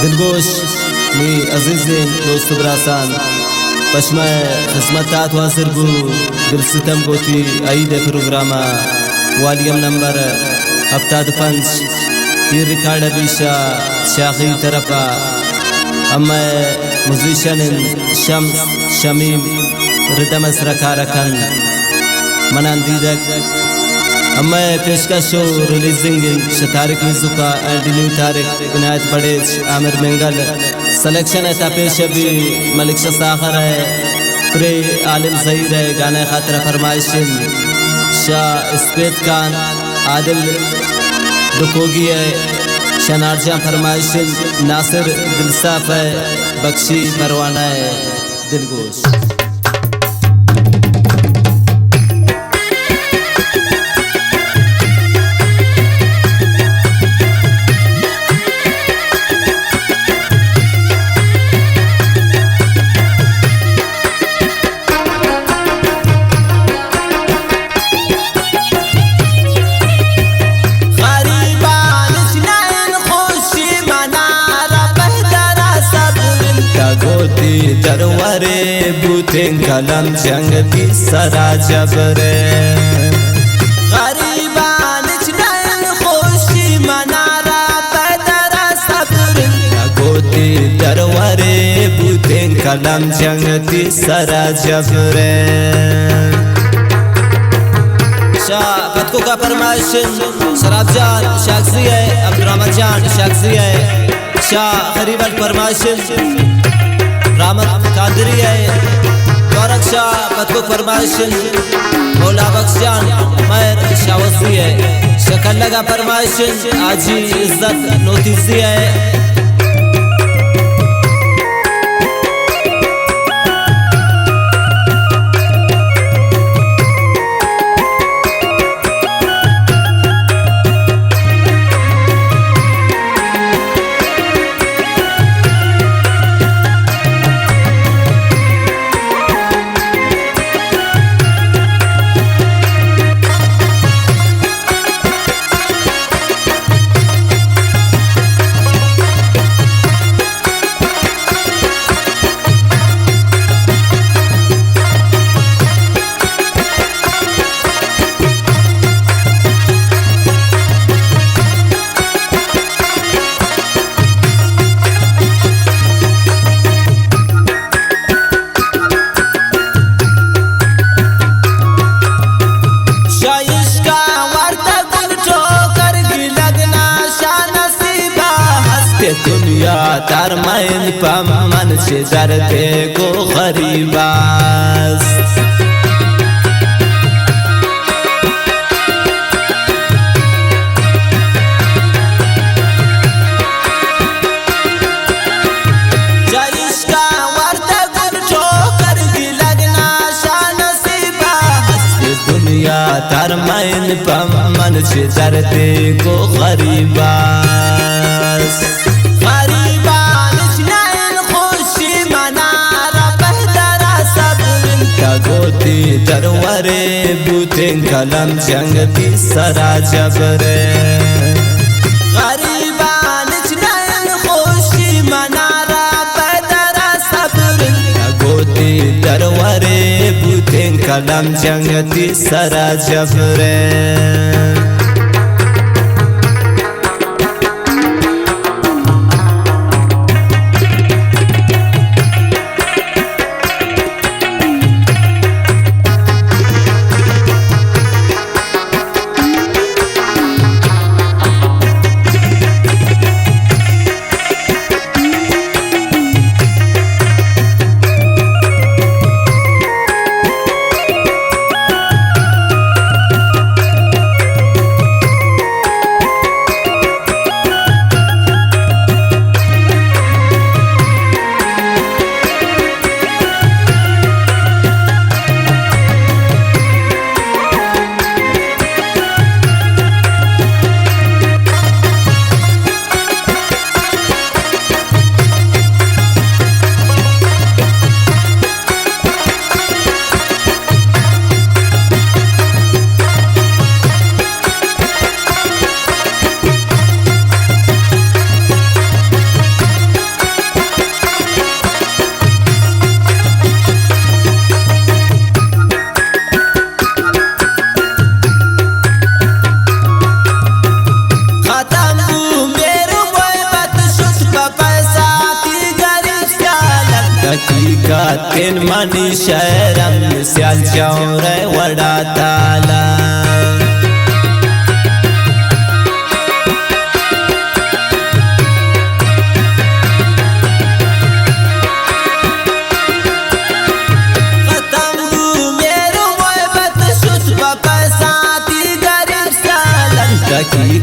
दिलगोश मी अजीज़ें दोस्त ब्रासान पश्मा खिदमतात वासिर बू दिल सितम गोती आईद प्रोग्रामा वालियम नंबर 75 ये रिकॉर्ड अभिशा शाखी तरफा अम्मा म्यूजिशियन शम्स शमीम रिदम असरका रखन मनन दीदक अम्मा पेशकश शो रिलीजिंग तारिक मिजुका एंड न्यू तारिक इनायत बड़ेज आमिर मंगल सिलेक्शन है पेश भी मलिक शाखर है प्रे आलिम ज़हीर है गाने खातिर फरमाइशिन शाह स्पेद खान आदिल दुकोगी है शनारजा फरमाइशिन नासिर दिलसाफ है बख्शी परवाना है दिलगोश। दरवरे बूतें कलम जंग की सरा जबरे गरीबान चनैन खुशी मनारा पैदरा सब्र गोती दरवरे बूतें कलम जंग की सरा जबरे शाह पतको का फरमाइशिन शराब जान शाखसी है अब्दुर्रहमान जान शाखसी है शाह खरीबल फरमाइशिन रामत कादरी है गौरख शाह पतको फरमाइशिन मौला बख्शान मैर शावसी है शक्ल लगा फरमाइशिन आजी इज्जत नोतीसी है। दुनिया दरमैन पमन से दर्दे को गरीबास जाइश का वर्दा गुन ठोकर की लगना शानसीबा दुनिया दरमैन पमन से दर्दे को गरीबास गोती दरवरे बूतें कलम जंग की सरा जबरे गरीबान चनैन खुशी मनारा पैदरा सब्र गोती दरवरे बूतें कलम जंग की सरा जबरे तीन मनी शहरम सियाल चौरे वड़ा ताला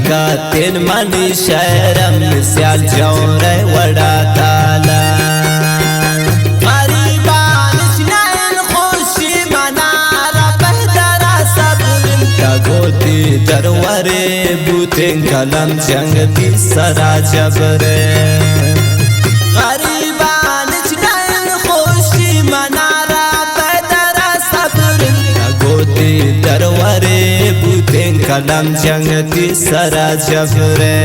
का तीन मनी शहरम सियाल चौरे वड़ा ताला गरीबान स्नैन खुशी मनारा बहदरा सब गोती दरवरे बूतें कलम जंगती सरा जबरे गरीबान स्नैन खुशी मनारा बहदरा सब गोती दरवरे बूतें कलम जंगती सरा जबरे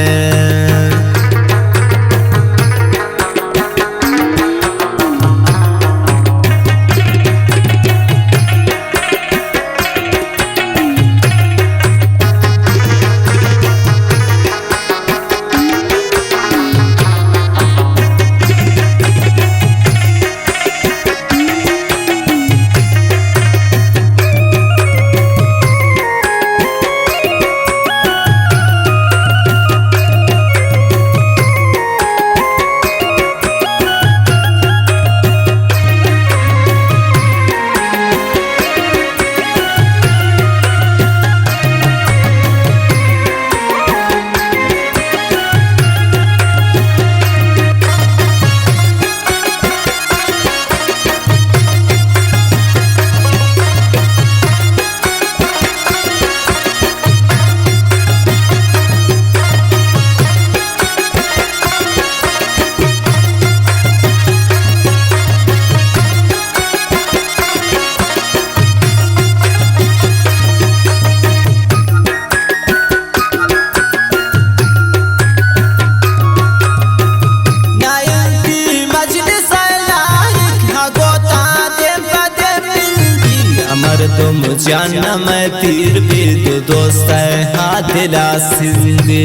तुम जाना मैं तीर भी तो दोस्त है हाथ दिला सिंदे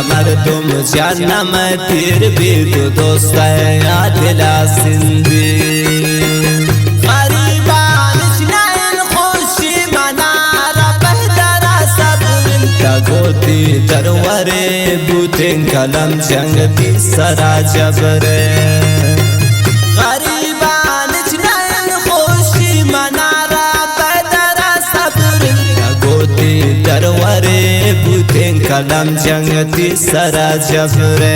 मर तुम जाना मैं तीर भी तो दोस्त है हाथ दिला सिंदे गोती दरवरे बूतें कलम जंगती सरा जबरे गरीबान स्नैन खुशी मनारा बहदरा सब्र गोती दरवरे बूतें कलम जंगती सरा जबरे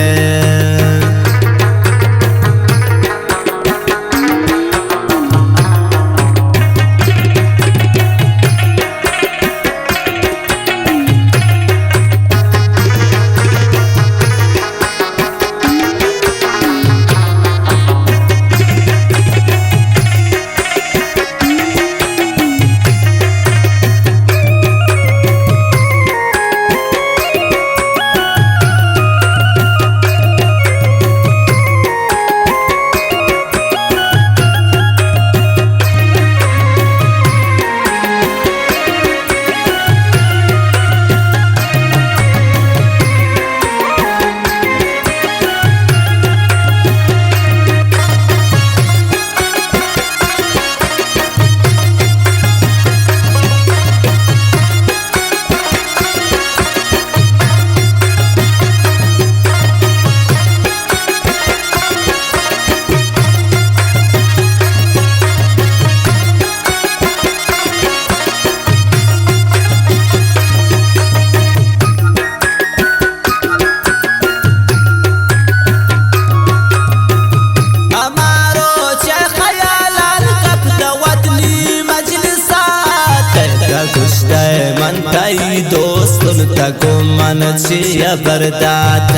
दोस्तन तको मन छिया बरदात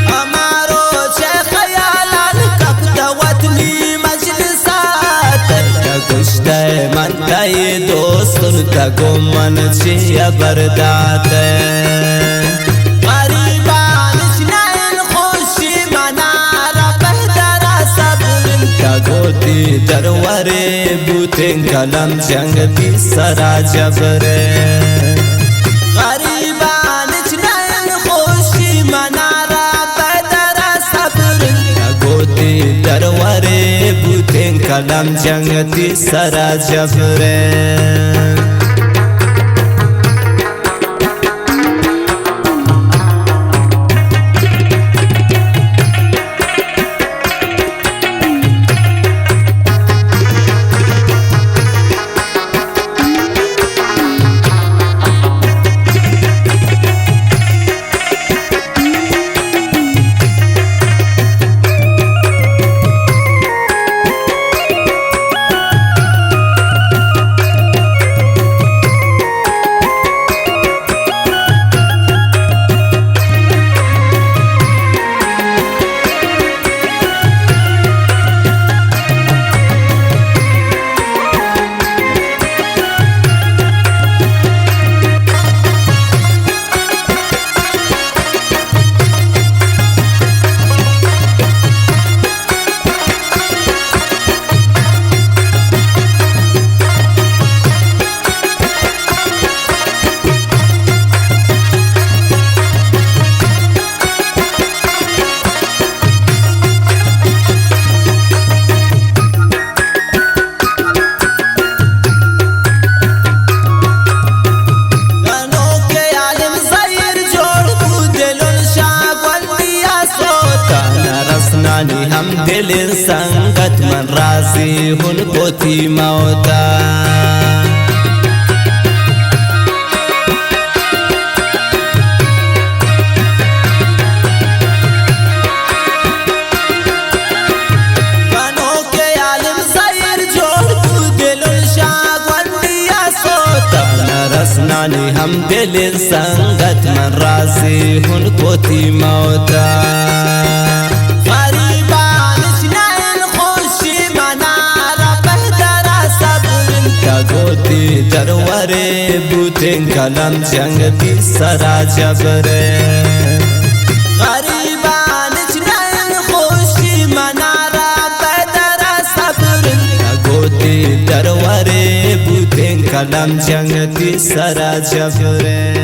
हमारो छे ख्यालन कब दवतनी मजलिसात गुश्ते मन تگو من چی بردات غریبانش نیل خوشی منارا بهتر صبر تگو تی درواره بوتین کلم جنگ تی سرا جبره غریبانش نیل خوشی منارا بهتر صبر تگو تی درواره بوتین کلم جنگ تی سرا جبره हम दिल संगत मन राजी हुन पोती मौता बनो के आलिम सैर जोड़ तू दिल शागवंदिया सोता रसनानी हम दिल संगत मन राजी हुन पोती मौता गोती दरवारे बूतें कलम जंग ती सरा जबरे गरीबानिच नैन खुशी मनारा बेदरा सब्र गोती दरवारे बूतें कलम जंग ती सरा जबरे।